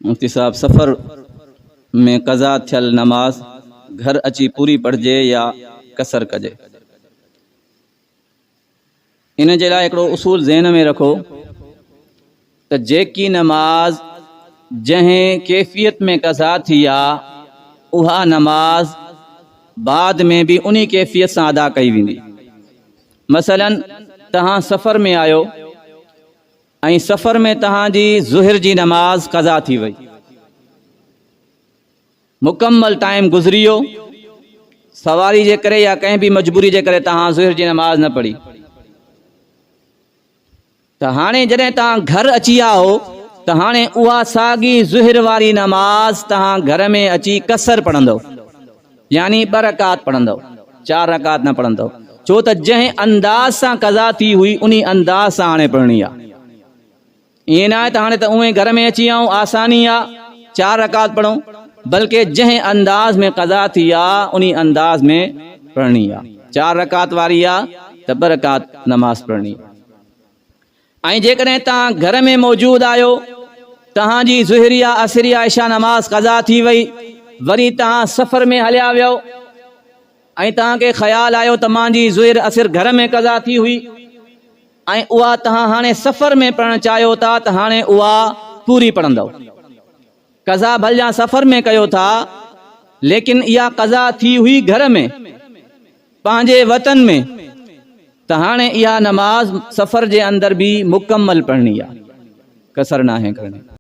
मुफ्ती साहब, सफ़र में कज़ा थियल नमाज घर अची पूरी पढ़जे या कसर कजे? इन जे लाइ हिकिड़ो उसूल ज़हन में रखो त जेकी नमाज जंहिं कैफ़ियत में कज़ा थी आहे उहा नमाज बाद में भी उन्ही कैफ़ियत सां अदा कई वेंदी। मसलन तहां सफ़र में आयो ऐं सफ़र में तहांजी ज़ुहर जी नमाज कज़ा थी वई, मुकम्मल टाइम गुज़री वियो, सवारी जे करे या कंहिं भी मजबूरी जे करे तहां ज़ुहर जी नमाज न पढ़ी, त हाणे जॾहिं तहां घर अची आया हो त हाणे उहा साॻी ज़ुहर वारी नमाज तहां घर में अची कसर पढ़ंदव, यानी 2 रकात पढ़ंदव, 4 रकात न पढ़ंदव। छो त जंहिं अंदाज़ सां कज़ा थी हुई उन्ही अंदाज़ सां हाणे पढ़णी आहे। ईअं न आहे त हाणे त उहे घर में अची आऊं आसानी आहे 4 रकात पढ़ूं, बल्कि जंहिं अंदाज़ में कज़ा थी आहे उन्ही अंदाज़ में पढ़णी आहे। 4 रकात वारी आहे त 2 रकात नमाज पढ़णी आहे। ऐं जेकॾहिं तव्हां घर में मौजूद आहियो, तव्हांजी ज़ुहरिया असरिया इशा नमाज कज़ा थी वई, वरी तव्हां सफ़र में हलिया वियो ऐं तव्हांखे ख़्याल आयो त मुंहिंजी ज़ुहर असर घर में कज़ा थी हुई ऐं उहा तव्हां हाणे सफ़र में पढ़णु चाहियो था त हाणे उहा पूरी पढ़ंदव। कज़ा भलिया सफ़र में कयो था, लेकिन इहा कज़ा थी हुई घर में पंहिंजे वतन में, त हाणे इहा नमाज सफ़र जे अंदर भी मुकम्मल पढ़णी आहे, कसर नाहे करणी।